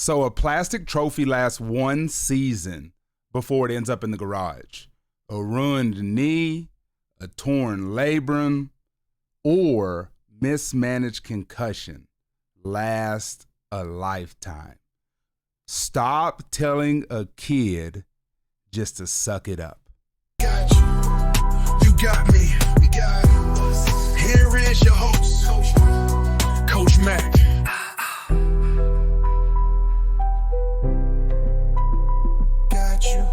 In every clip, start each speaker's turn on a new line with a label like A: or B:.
A: So a plastic trophy lasts one season before it ends up in the garage. A ruined knee, a torn labrum, or mismanaged concussion lasts a lifetime. Stop telling a kid just to suck it up.
B: Got you. You got me. We got it. Here is your host, Coach Mac. Got you.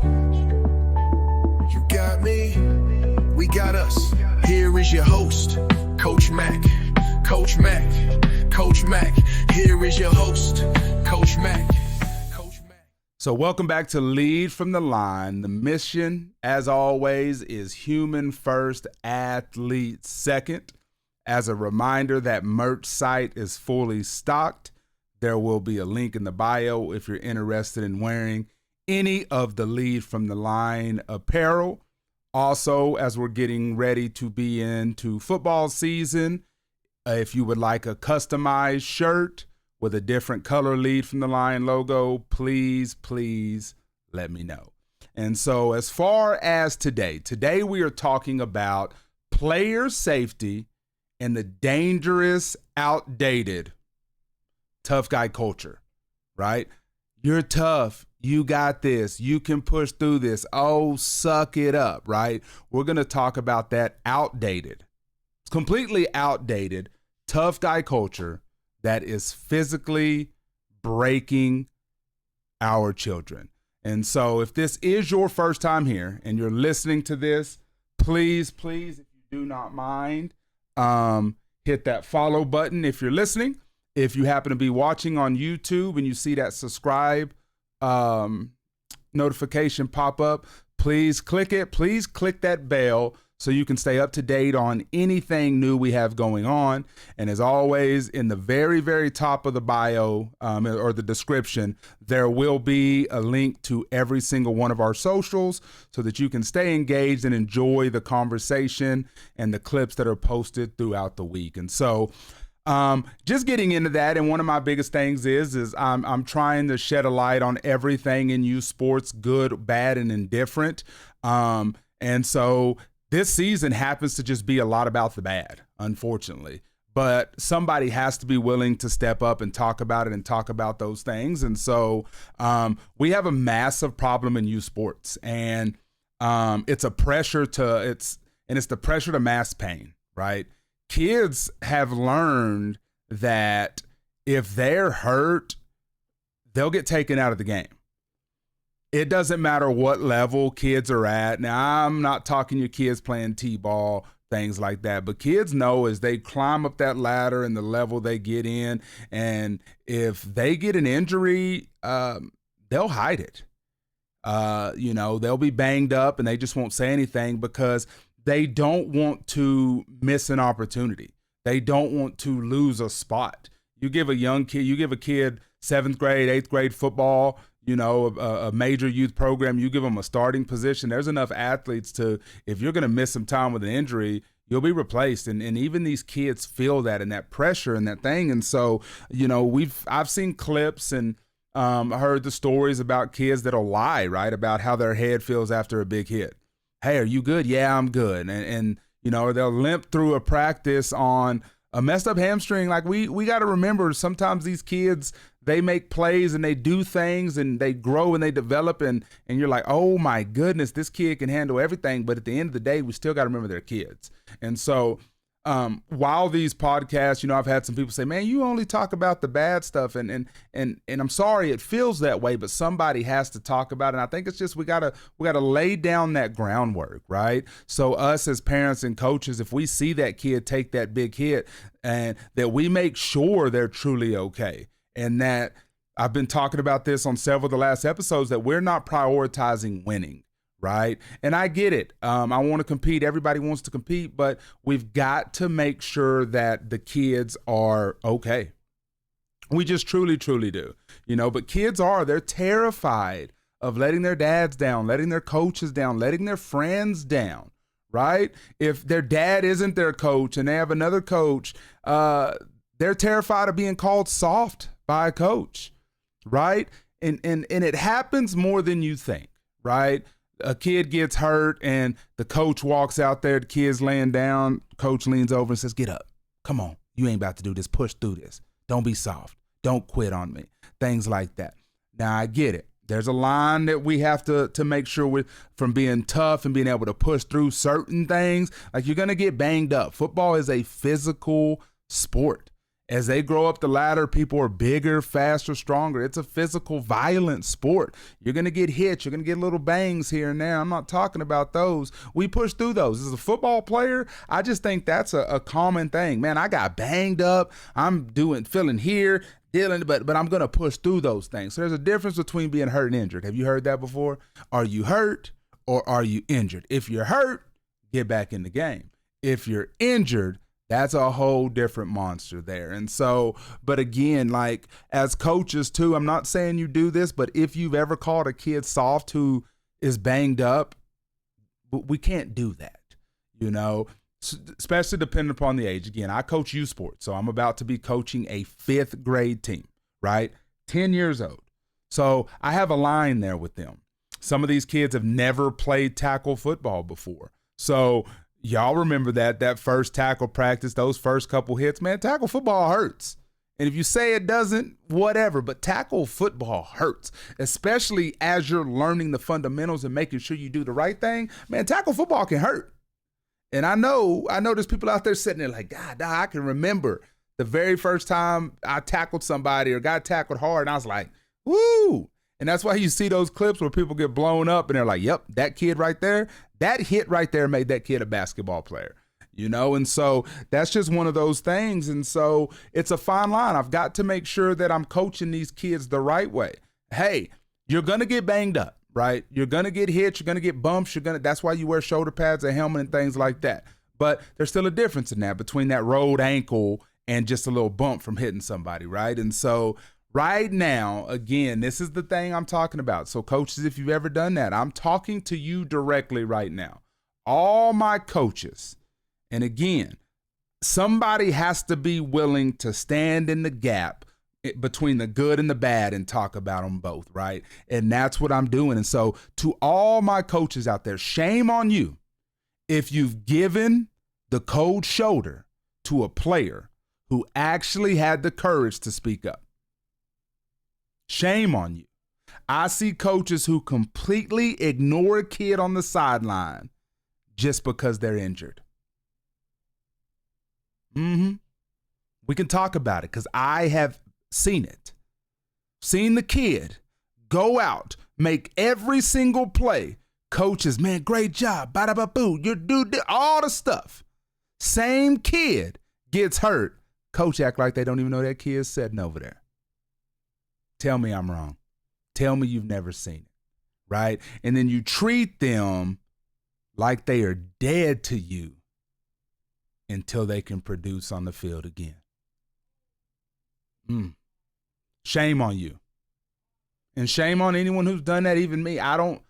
B: You got me. We got us. Here is your host, Coach Mac. Coach Mac. Coach Mac. Here is your host, Coach Mac.
A: So welcome back to Lead from the Line. The mission, as always, is human first, athlete second. As a reminder, that merch site is fully stocked. There will be a link in the bio if you're interested in wearing any of the Lead from the Line apparel. Also, as we're getting ready to be into football season, if you would like a customized shirt with a different color Lead from the Line logo, please let me know. And so as far as today we are talking about player safety and the dangerous, outdated tough guy culture, right? You're tough. You got this. You can push through this. Oh, suck it up, right? We're going to talk about that outdated, completely outdated tough guy culture that is physically breaking our children. And so if this is your first time here and you're listening to this, please, if you do not mind, hit that follow button if you're listening. If you happen to be watching on YouTube and you see that subscribe notification pop up, please click it. Please click that bell so you can stay up to date on anything new we have going on. And as always, in the very, very top of the bio or the description, there will be a link to every single one of our socials so that you can stay engaged and enjoy the conversation and the clips that are posted throughout the week. And so just getting into that, and one of my biggest things is I'm trying to shed a light on everything in youth sports, good, bad, and indifferent. And so this season happens to just be a lot about the bad, unfortunately. But somebody has to be willing to step up and talk about it and talk about those things. And so we have a massive problem in youth sports, and it's the pressure to mass pain, right? Kids have learned that if they're hurt, they'll get taken out of the game. It doesn't matter what level kids are at. Now, I'm not talking your kids playing t-ball, things like that, but kids know as they climb up that ladder and the level they get in, and if they get an injury, they'll hide it. They'll be banged up and they just won't say anything because they don't want to miss an opportunity. They don't want to lose a spot. You give a kid 7th grade, 8th grade football, a major youth program, you give them a starting position. There's enough athletes if you're going to miss some time with an injury, you'll be replaced. And even these kids feel that and that pressure and that thing. And so, I've seen clips and heard the stories about kids that'll lie, right, about how their head feels after a big hit. Hey, are you good? Yeah, I'm good. And they'll limp through a practice on a messed up hamstring. Like we got to remember, sometimes these kids, they make plays and they do things and they grow and they develop and you're like, oh my goodness, this kid can handle everything. But at the end of the day, we still got to remember they're kids. And so while these podcasts, I've had some people say, man, you only talk about the bad stuff. And I'm sorry, it feels that way, but somebody has to talk about it. And I think it's just, we gotta lay down that groundwork, right? So us as parents and coaches, if we see that kid take that big hit, and that we make sure they're truly okay. And that I've been talking about this on several of the last episodes, that we're not prioritizing winning. Right. And I get it. I want to compete. Everybody wants to compete, but we've got to make sure that the kids are okay. We just truly do, but they're terrified of letting their dads down, letting their coaches down, letting their friends down. Right. If their dad isn't their coach and they have another coach, they're terrified of being called soft by a coach. right? And it happens more than you think, right? A kid gets hurt and the coach walks out there, the kid's laying down, coach leans over and says, get up, come on, you ain't about to do this, push through this, don't be soft, don't quit on me, things like that. Now I get it. There's a line that we have to make sure from being tough and being able to push through certain things. Like, you're going to get banged up. Football is a physical sport. As they grow up the ladder, people are bigger, faster, stronger. It's a physical, violent sport. You're going to get hit. You're going to get little bangs here and there. I'm not talking about those. We push through those. As a football player, I just think that's a common thing. Man, I got banged up. I'm feeling here, dealing, but I'm going to push through those things. So there's a difference between being hurt and injured. Have you heard that before? Are you hurt or are you injured? If you're hurt, get back in the game. If you're injured, that's a whole different monster there. And so, but again, like, as coaches too, I'm not saying you do this, but if you've ever called a kid soft who is banged up, we can't do that, especially depending upon the age. Again, I coach youth sports, so I'm about to be coaching a 5th grade team, right? 10 years old. So I have a line there with them. Some of these kids have never played tackle football before. So y'all remember that first tackle practice, those first couple hits, man, tackle football hurts. And if you say it doesn't, whatever, but tackle football hurts, especially as you're learning the fundamentals and making sure you do the right thing. Man, tackle football can hurt. And I know there's people out there sitting there like, God, I can remember the very first time I tackled somebody or got tackled hard, and I was like, woo. And that's why you see those clips where people get blown up and they're like, yep, that kid right there, that hit right there made that kid a basketball player, and so that's just one of those things. And so it's a fine line. I've got to make sure that I'm coaching these kids the right way. Hey, you're going to get banged up, right? You're going to get hit. You're going to get bumps. That's why you wear shoulder pads, a helmet, and things like that. But there's still a difference in that between that rolled ankle and just a little bump from hitting somebody, right? And so right now, again, this is the thing I'm talking about. So coaches, if you've ever done that, I'm talking to you directly right now. All my coaches. And again, somebody has to be willing to stand in the gap between the good and the bad and talk about them both, right? And that's what I'm doing. And so to all my coaches out there, shame on you if you've given the cold shoulder to a player who actually had the courage to speak up. Shame on you. I see coaches who completely ignore a kid on the sideline just because they're injured. We can talk about it because I have seen it. Seen the kid go out, make every single play. Coaches, man, great job. Ba-da-ba-boo. You do all the stuff. Same kid gets hurt. Coach act like they don't even know that kid's sitting over there. Tell me I'm wrong. Tell me you've never seen it, right? And then you treat them like they are dead to you until they can produce on the field again. Shame on you. And shame on anyone who's done that, even me. I don't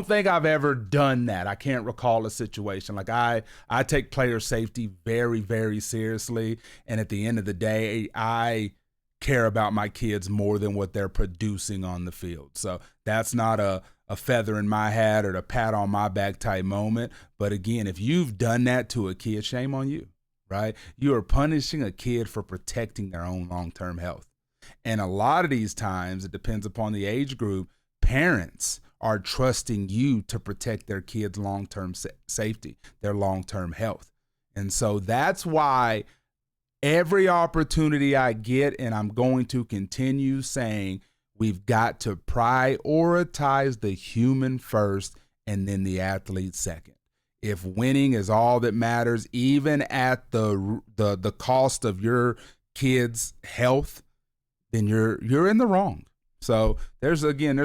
A: think I've ever done that. I can't recall a situation. Like I take player safety very, very seriously. And at the end of the day, I care about my kids more than what they're producing on the field. So that's not a feather in my hat or a pat on my back type moment. But again, if you've done that to a kid, shame on you, right? You are punishing a kid for protecting their own long-term health. And a lot of these times, it depends upon the age group, parents are trusting you to protect their kids' long-term safety, their long-term health. And so that's why every opportunity I get, and I'm going to continue saying, we've got to prioritize the human first and then the athlete second. If winning is all that matters, even at the cost of your kid's health, then you're in the wrong. So there's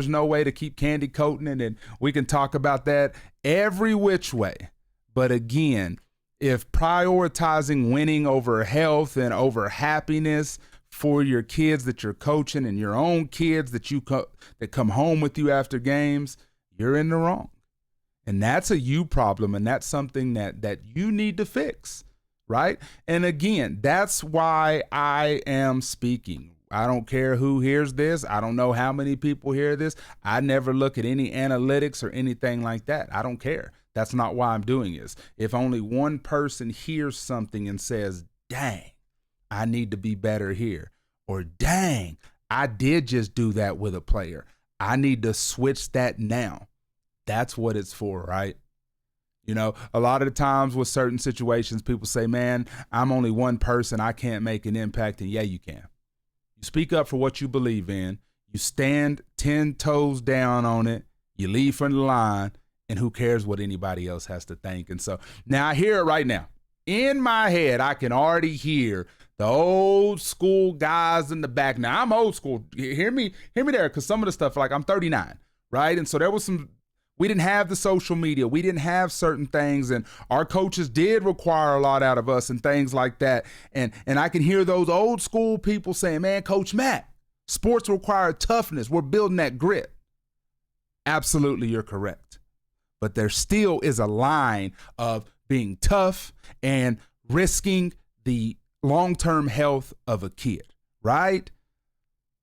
A: no way to keep candy coating it, and we can talk about that every which way. But again, if prioritizing winning over health and over happiness for your kids that you're coaching and your own kids that that come home with you after games, you're in the wrong. And that's a you problem, and that's something that you need to fix, right? And again, that's why I am speaking. I don't care who hears this. I don't know how many people hear this. I never look at any analytics or anything like that. I don't care. That's not why I'm doing this. If only one person hears something and says, dang, I need to be better here, or dang, I did just do that with a player, I need to switch that now. That's what it's for, right? You know, a lot of the times with certain situations, people say, man, I'm only one person. I can't make an impact. And yeah, you can. You speak up for what you believe in. You stand 10 toes down on it. You leave from the line, and who cares what anybody else has to think? And so now I hear it right now. In my head, I can already hear the old school guys in the back. Now, I'm old school. Hear me there, because some of the stuff, like I'm 39, right? And so there was we didn't have the social media. We didn't have certain things, and our coaches did require a lot out of us and things like that. And I can hear those old school people saying, man, Coach Matt, sports require toughness. We're building that grit. Absolutely, you're correct. But there still is a line of being tough and risking the long-term health of a kid, right?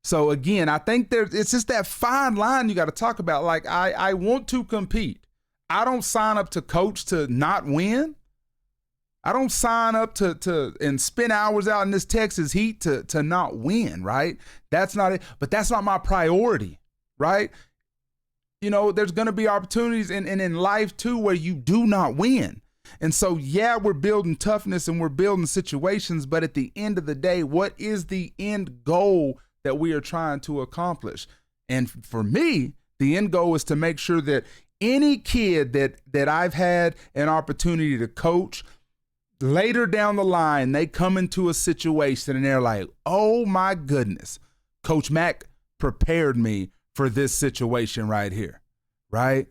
A: So again, I think it's just that fine line you got to talk about. Like, I want to compete. I don't sign up to coach to not win. I don't sign up to and spend hours out in this Texas heat to not win, right? That's not it. But that's not my priority, right? You know, there's going to be opportunities in life too where you do not win. And so, yeah, we're building toughness and we're building situations, but at the end of the day, what is the end goal that we are trying to accomplish? And for me, the end goal is to make sure that any kid that I've had an opportunity to coach, later down the line, they come into a situation and they're like, oh my goodness, Coach Mack prepared me for this situation right here, right?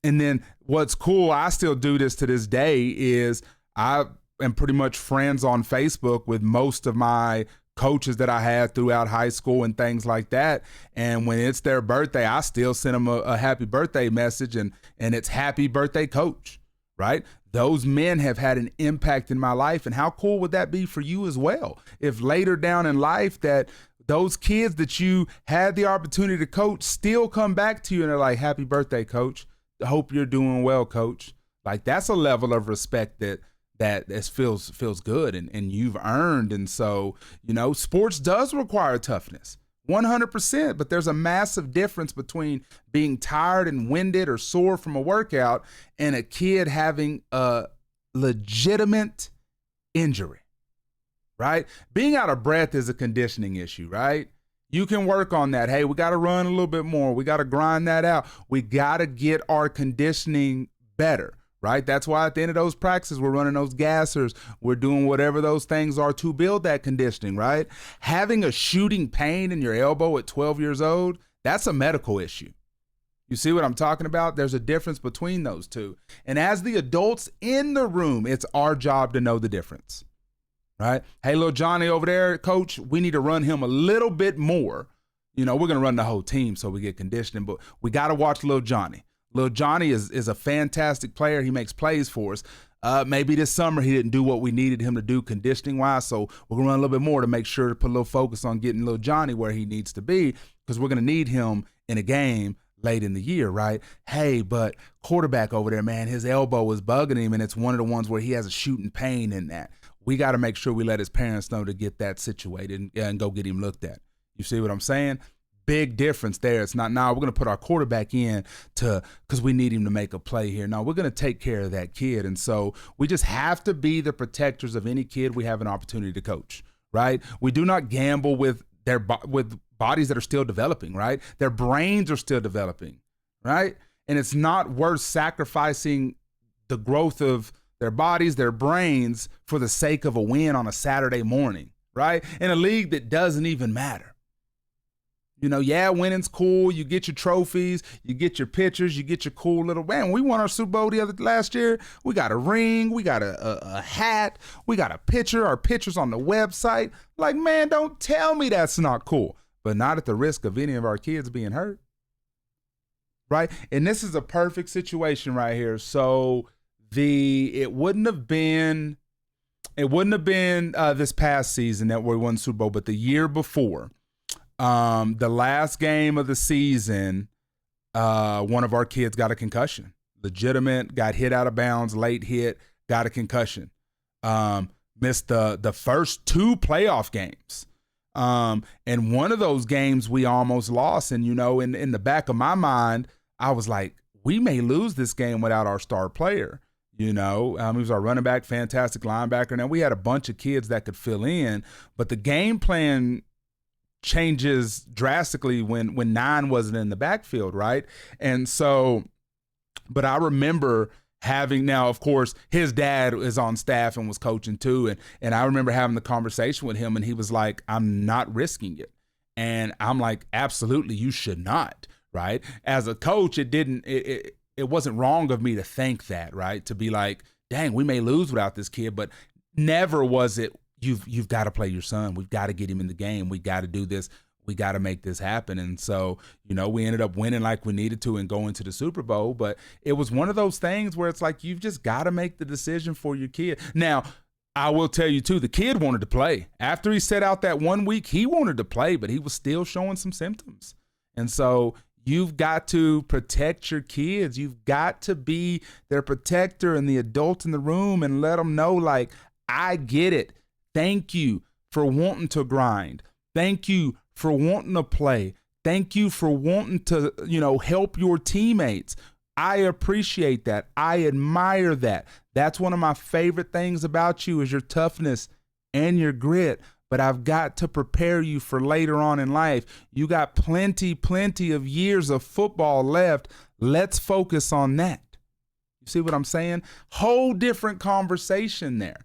A: And then what's cool, I still do this to this day, is I am pretty much friends on Facebook with most of my coaches that I had throughout high school and things like that. And when it's their birthday, I still send them a happy birthday message, and it's happy birthday, coach, right? Those men have had an impact in my life. And how cool would that be for you as well? If later down in life that those kids that you had the opportunity to coach still come back to you and they're like, happy birthday, coach. Hope you're doing well, coach. Like, that's a level of respect that feels good and you've earned. And so, you know, sports does require toughness, 100%, but there's a massive difference between being tired and winded or sore from a workout and a kid having a legitimate injury, right? Being out of breath is a conditioning issue, right? You can work on that. Hey, we got to run a little bit more. We got to grind that out. We got to get our conditioning better, right? That's why at the end of those practices, we're running those gassers. We're doing whatever those things are to build that conditioning, right? Having a shooting pain in your elbow at 12 years old, that's a medical issue. You see what I'm talking about? There's a difference between those two. And as the adults in the room, it's our job to know the difference. Right? Hey, little Johnny over there, coach, we need to run him a little bit more. You know, we're going to run the whole team so we get conditioning, but we got to watch little Johnny. Little Johnny is a fantastic player. He makes plays for us. Maybe this summer he didn't do what we needed him to do conditioning wise. So we're going to run a little bit more to make sure to put a little focus on getting little Johnny where he needs to be, because we're going to need him in a game late in the year, right? Hey, but quarterback over there, man, his elbow is bugging him, and it's one of the ones where he has a shooting pain in that. We got to make sure we let his parents know to get that situated and go get him looked at. You see what I'm saying? Big difference there. It's not, we're going to put our quarterback in because we need him to make a play here. No, we're going to take care of that kid. And so we just have to be the protectors of any kid we have an opportunity to coach, right? We do not gamble with with bodies that are still developing, right? Their brains are still developing, right? And it's not worth sacrificing the growth of their bodies, their brains, for the sake of a win on a Saturday morning, right? In a league that doesn't even matter. You know, yeah, winning's cool. You get your trophies, you get your pictures, you get your cool little, man, we won our Super Bowl last year. We got a ring, we got a hat, we got a picture, our pictures on the website. Like, man, don't tell me that's not cool, but not at the risk of any of our kids being hurt, right? And this is a perfect situation right here. So it wouldn't have been It wouldn't have been this past season that we won the Super Bowl, but the year before, the last game of the season, one of our kids got a concussion. Legitimate, got hit out of bounds, late hit, got a concussion. Missed the first 2 playoff games. And one of those games we almost lost. And, in the back of my mind, I was like, we may lose this game without our star player. He was our running back, fantastic linebacker. Now, we had a bunch of kids that could fill in, but the game plan changes drastically when 9 wasn't in the backfield, right? And so, but I remember having, now, of course, his dad is on staff and was coaching too. And I remember having the conversation with him, and he was like, I'm not risking it. And I'm like, absolutely, you should not, right? As a coach, it wasn't wrong of me to think that, right? To be like, dang, we may lose without this kid, but never was it, you've got to play your son. We've got to get him in the game. We got to do this. We got to make this happen. And so, we ended up winning like we needed to and going to the Super Bowl. But it was one of those things where it's like, you've just got to make the decision for your kid. Now, I will tell you too, the kid wanted to play. After he set out that 1 week, he wanted to play, but he was still showing some symptoms. And so you've got to protect your kids. You've got to be their protector and the adult in the room and let them know, like, I get it. Thank you for wanting to grind. Thank you for wanting to play. Thank you for wanting to, help your teammates. I appreciate that. I admire that. That's one of my favorite things about you is your toughness and your grit. But I've got to prepare you for later on in life. You got plenty of years of football left. Let's focus on that. You see what I'm saying? Whole different conversation there.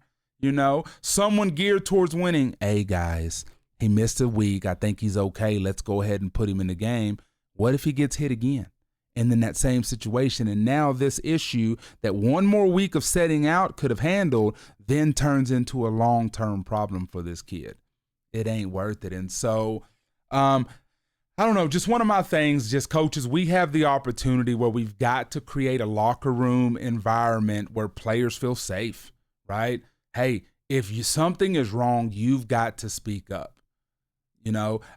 A: Someone geared towards winning. Hey, guys, he missed a week. I think he's okay. Let's go ahead and put him in the game. What if he gets hit again? And then that same situation. And now this issue that one more week of setting out could have handled then turns into a long-term problem for this kid. It ain't worth it. And so, I don't know, just one of my things, just coaches, we have the opportunity where we've got to create a locker room environment where players feel safe, right? Hey, if something is wrong, you've got to speak up.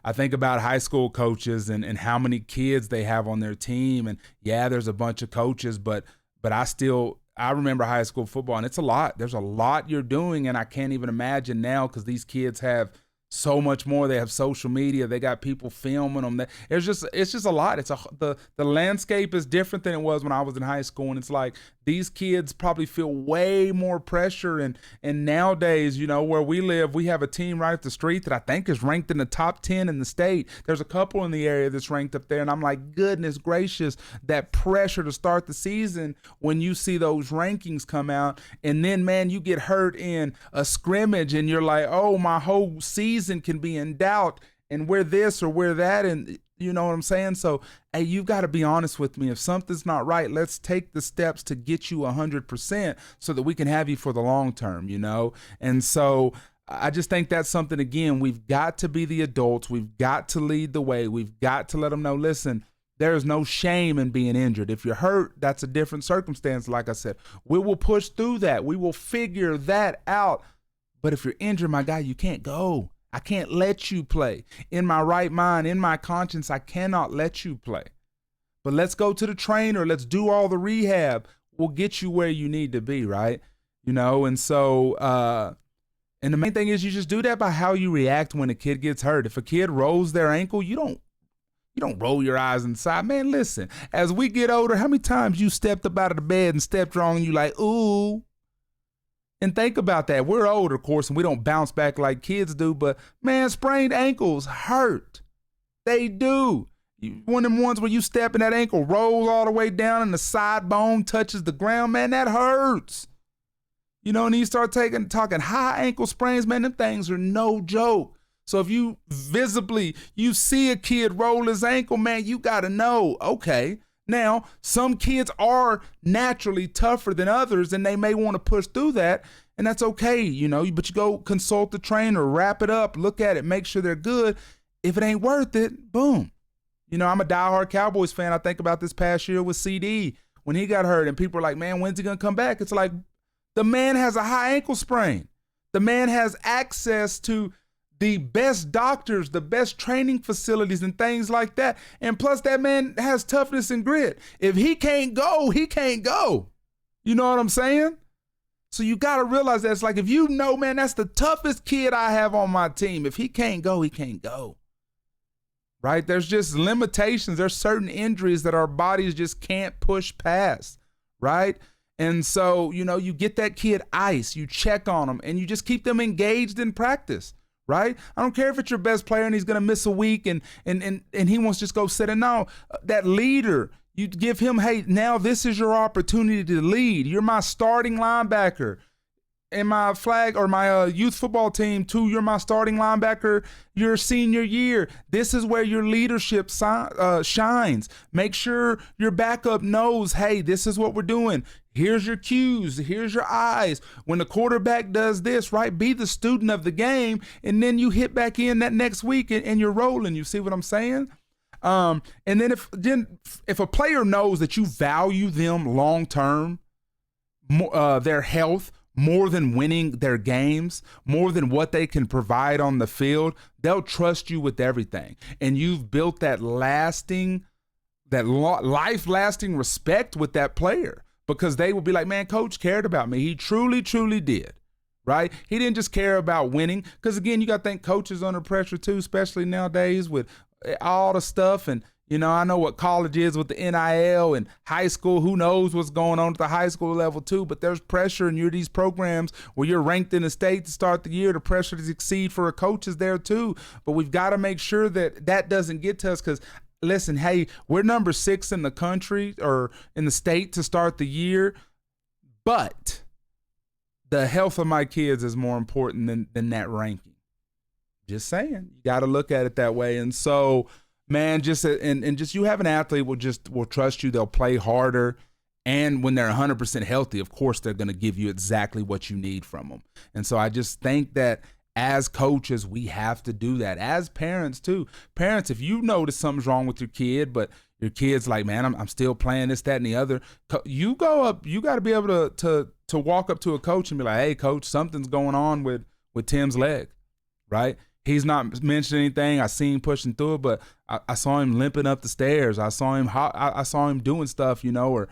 A: I think about high school coaches and how many kids they have on their team. And yeah, there's a bunch of coaches, but I remember high school football, and it's a lot. There's a lot you're doing, and I can't even imagine now because these kids have so much more. They have social media. They got people filming them. It's just a lot. The landscape is different than it was when I was in high school, and it's like these kids probably feel way more pressure. And nowadays, where we live, we have a team right up the street that I think is ranked in the top 10 in the state. There's a couple in the area that's ranked up there, and I'm like, goodness gracious, that pressure to start the season when you see those rankings come out, and then, man, you get hurt in a scrimmage, and you're like, oh, my whole season can be in doubt, and we're this or we're that, and you know what I'm saying? So, hey, you've got to be honest with me. If something's not right, let's take the steps to get you 100% so that we can have you for the long term, And so I just think that's something, again, we've got to be the adults. We've got to lead the way. We've got to let them know, listen, there's no shame in being injured. If you're hurt, that's a different circumstance. Like I said, we will push through that. We will figure that out. But if you're injured, my guy, you can't go. I can't let you play. In my right mind, in my conscience, I cannot let you play. But let's go to the trainer. Let's do all the rehab. We'll get you where you need to be, right? And so, and the main thing is you just do that by how you react when a kid gets hurt. If a kid rolls their ankle, you don't roll your eyes inside. Man, listen, as we get older, how many times you stepped up out of the bed and stepped wrong and you like, ooh? And think about that. We're older, of course, and we don't bounce back like kids do, but man, sprained ankles hurt. They do. One of them ones where you step and that ankle rolls all the way down and the side bone touches the ground, man, that hurts. And you start talking high ankle sprains, man, them things are no joke. So if you see a kid roll his ankle, man, you got to know, okay, now some kids are naturally tougher than others and they may want to push through that, and that's okay, but you go consult the trainer, wrap it up, look at it, make sure they're good. If it ain't worth it, boom. I'm a diehard Cowboys fan. I think about this past year with CD when he got hurt and people are like, man, when's he going to come back? It's like, the man has a high ankle sprain. The man has access to the best doctors, the best training facilities and things like that. And plus that man has toughness and grit. If he can't go, he can't go. You know what I'm saying? So you got to realize that it's like, if you know, man, that's the toughest kid I have on my team. If he can't go, he can't go. Right? There's just limitations. There's certain injuries that our bodies just can't push past. Right? And so, you know, you get that kid ice, you check on them, and you just keep them engaged in practice. Right? I don't care if it's your best player and he's going to miss a week and he wants to just go sit. And now that leader, you give him, hey, now this is your opportunity to lead. You're my starting linebacker in my flag or my youth football team too. You're my starting linebacker your senior year. This is where your leadership shines. Make sure your backup knows, hey, this is what we're doing. Here's your cues. Here's your eyes. When the quarterback does this, right, be the student of the game, and then you hit back in that next week and you're rolling. You see what I'm saying? And then if a player knows that you value them long term, their health, more than winning their games, more than what they can provide on the field, they'll trust you with everything. And you've built that life-lasting respect with that player, because they will be like, man, coach cared about me. He truly, truly did, right? He didn't just care about winning, because, again, you got to think coaches under pressure too, especially nowadays with all the stuff. And, you know, I know what college is with the NIL, and high school, who knows what's going on at the high school level too, but there's pressure, and you're these programs where you're ranked in the state to start the year. The pressure to succeed for a coach is there too, but we've got to make sure that that doesn't get to us, because listen, hey, we're number 6 in the country or in the state to start the year, but the health of my kids is more important than that ranking. Just saying, you got to look at it that way. And so, man, just you have an athlete will trust you. They'll play harder, and when they're 100% healthy, of course, they're going to give you exactly what you need from them. And so I just think that as coaches, we have to do that. As parents too. Parents, if you notice something's wrong with your kid, but your kid's like, man, I'm still playing this, that, and the other, you go up, you got to be able to walk up to a coach and be like, hey, coach, something's going on with Tim's leg, right? He's not mentioned anything. I seen him pushing through it, but I saw him limping up the stairs. I saw him doing stuff, you know, or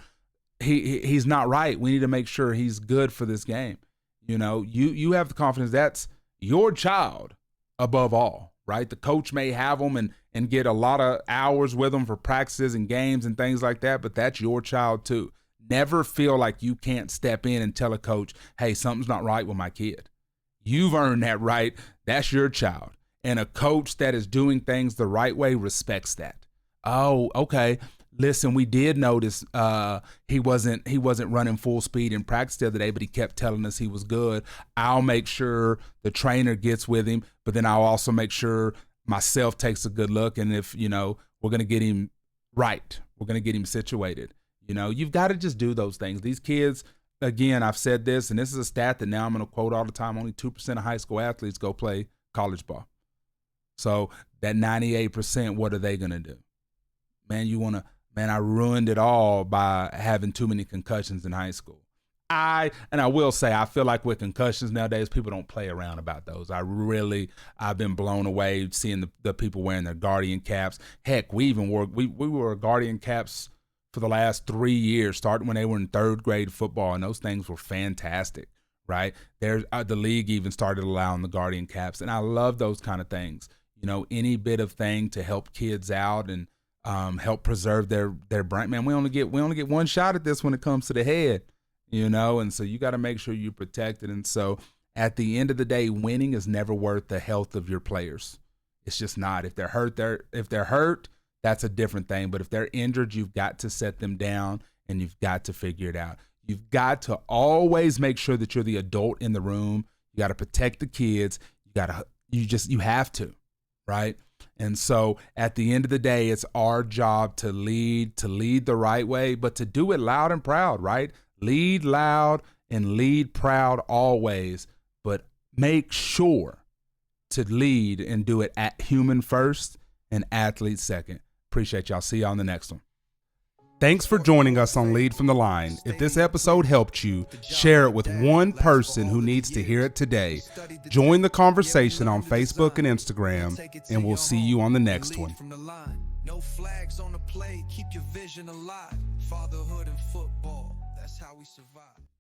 A: he's not right. We need to make sure he's good for this game. You know, you have the confidence that's your child above all, right? The coach may have them and get a lot of hours with them for practices and games and things like that, but that's your child too. Never feel like you can't step in and tell a coach, hey, something's not right with my kid. You've earned that right. That's your child. And a coach that is doing things the right way respects that. Oh, okay. Listen, we did notice he wasn't running full speed in practice the other day, but he kept telling us he was good. I'll make sure the trainer gets with him, but then I'll also make sure myself takes a good look. And if, you know, we're going to get him right, we're going to get him situated. You know, you've got to just do those things. These kids, again, I've said this, and this is a stat that now I'm going to quote all the time. Only 2% of high school athletes go play college ball. So that 98%, what are they going to do? Man, I ruined it all by having too many concussions in high school. I will say, I feel like with concussions nowadays, people don't play around about those. I've been blown away seeing the people wearing their Guardian caps. Heck, we wore Guardian caps for the last 3 years, starting when they were in 3rd grade football, and those things were fantastic, right? The league even started allowing the Guardian caps, and I love those kind of things. You know, any bit of thing to help kids out and help preserve their brain. Man, we only get one shot at this when it comes to the head, you know, and so you got to make sure you protect it. And so at the end of the day, winning is never worth the health of your players. It's just not. If they're hurt, that's a different thing. But if they're injured, you've got to set them down and you've got to figure it out. You've got to always make sure that you're the adult in the room. You got to protect the kids. You have to, right? And so at the end of the day, it's our job to lead the right way, but to do it loud and proud, right? Lead loud and lead proud always, but make sure to lead and do it at human first and athlete second. Appreciate y'all. See y'all on the next one. Thanks for joining us on Lead from the Line. If this episode helped you, share it with one person who needs to hear it today. Join the conversation on Facebook and Instagram, and we'll see you on the next one.
B: No flags on the play, keep your vision alive. Fatherhood and football, that's how we survive.